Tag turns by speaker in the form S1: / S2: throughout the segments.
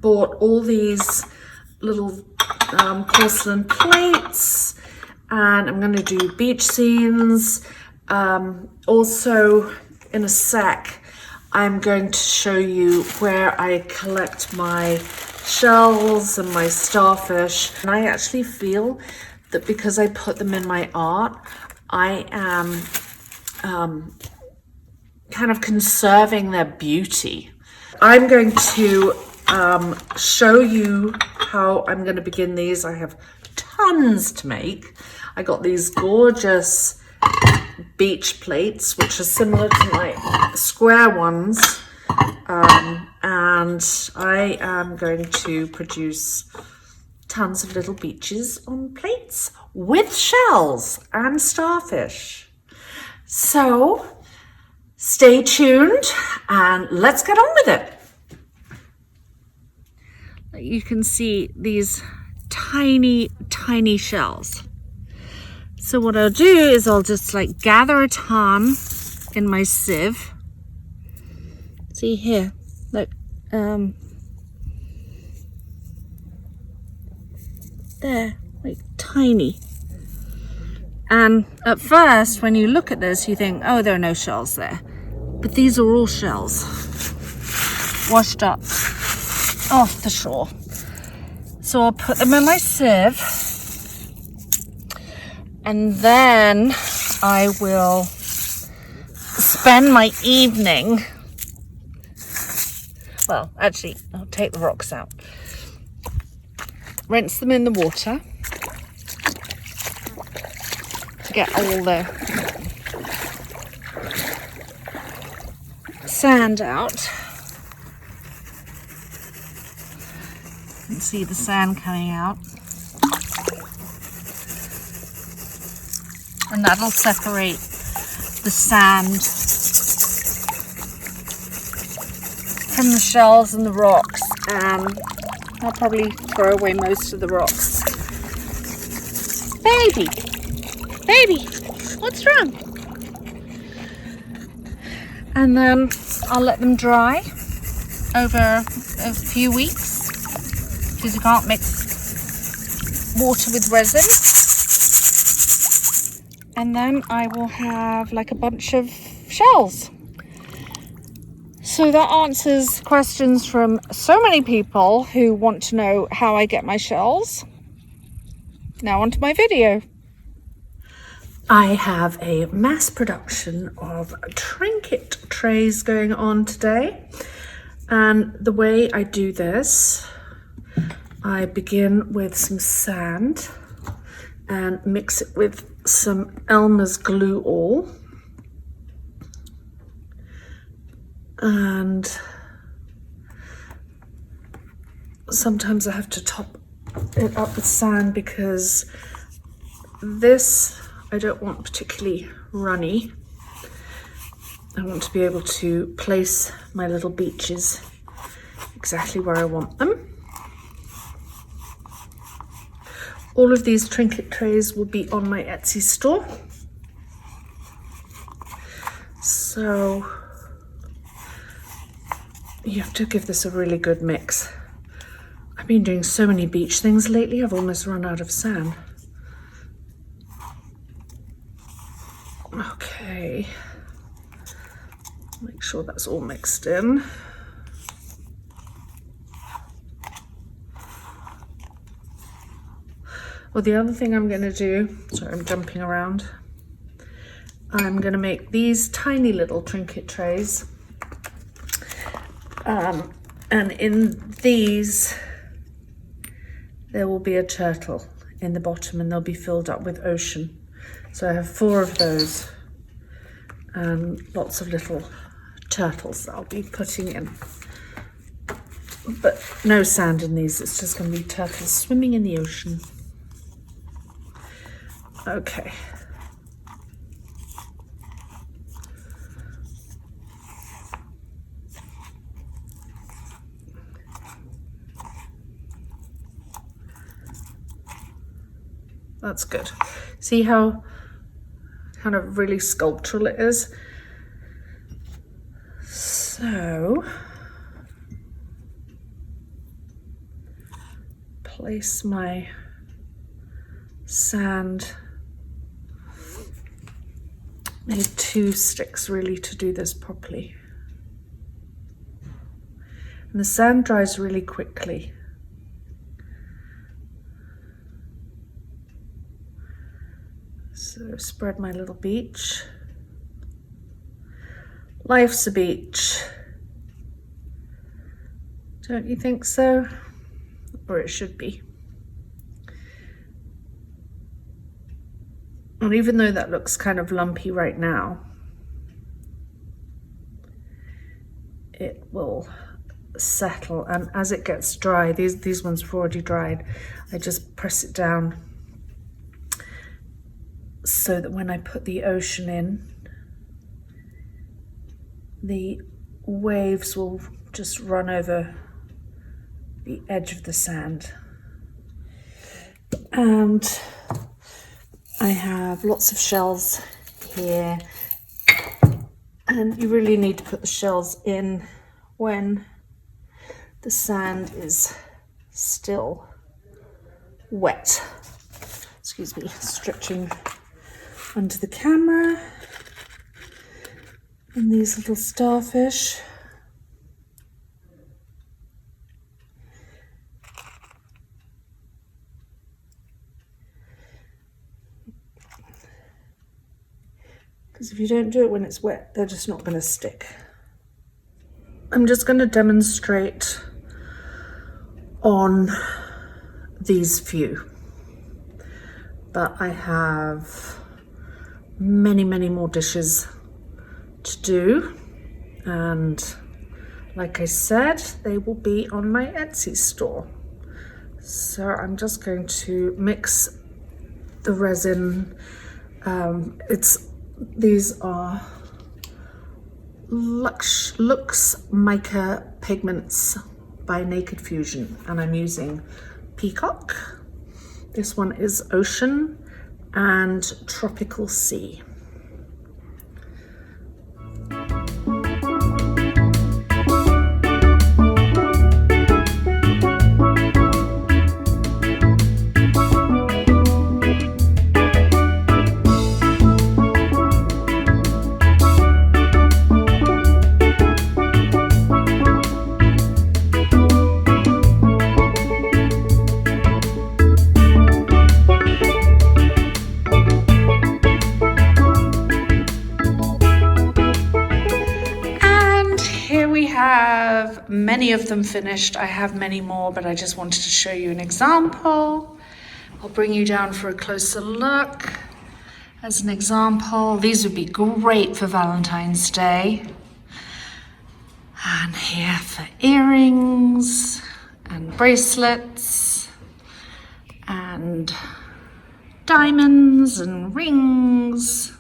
S1: bought all these little porcelain plates, and I'm going to do beach scenes. Also, in a sec, I'm going to show you where I collect my shells and my starfish. And I actually feel that because I put them in my art, I am kind of conserving their beauty. I'm going to show you how I'm going to begin these. I have tons to make. I got these gorgeous beach plates, which are similar to my square ones, and I am going to produce tons of little beaches on plates with shells and starfish. So stay tuned and let's get on with it. You can see these tiny shells. So what I'll do is I'll just like gather a ton in my sieve. See here, look, there, like tiny. And at first, when you look at this, you think, oh, there are no shells there. But these are all shells washed up off the shore. So I'll put them in my sieve, and then I will spend my evening, well, actually, I'll take the rocks out, rinse them in the water to get all the sand out. You can see the sand coming out, and that'll separate the sand from the shells and the rocks, and I'll probably throw away most of the rocks. Baby, what's wrong? And then I'll let them dry over a few weeks, because you can't mix water with resin. And then I will have like a bunch of shells. So that answers questions from so many people who want to know how I get my shells. Now onto my video. I have a mass production of trinket trays going on today. And the way I do this, I begin with some sand and mix it with some Elmer's glue all. And sometimes I have to top it up with sand because this I don't want particularly runny. I want to be able to place my little beaches exactly where I want them. All of these trinket trays will be on my Etsy store. So you have to give this a really good mix. I've been doing so many beach things lately, I've almost run out of sand. Okay, make sure that's all mixed in. Well, the other thing I'm going to do, sorry, I'm jumping around. I'm going to make these tiny little trinket trays. And in these, there will be a turtle in the bottom, and they'll be filled up with ocean. So I have 4 of those and lots of little turtles that I'll be putting in. But no sand in these, it's just going to be turtles swimming in the ocean. Okay. That's good. See how kind of really sculptural it is? So place my sand. Need 2 sticks really to do this properly. And the sand dries really quickly. So spread my little beach. Life's a beach. Don't you think so? Or it should be. And even though that looks kind of lumpy right now, it will settle. And as it gets dry, these ones have already dried, I just press it down so that when I put the ocean in, the waves will just run over the edge of the sand. And I have lots of shells here, and you really need to put the shells in when the sand is still wet. Excuse me, stretching onto the camera. And these little starfish. Because if you don't do it when it's wet, they're just not going to stick. I'm just going to demonstrate on these few. But I have many, many more dishes to do. And like I said, they will be on my Etsy store. So I'm just going to mix the resin. These are Luxxe Mica Pigments by Naked Fusion, and I'm using Peacock. This one is Ocean and Tropical Sea. Many of them finished. I have many more, but I just wanted to show you an example. I'll bring you down for a closer look. As an example, these would be great for Valentine's Day. And here for earrings and bracelets and diamonds and rings.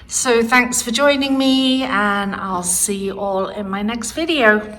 S1: So thanks for joining me, and I'll see you all in my next video.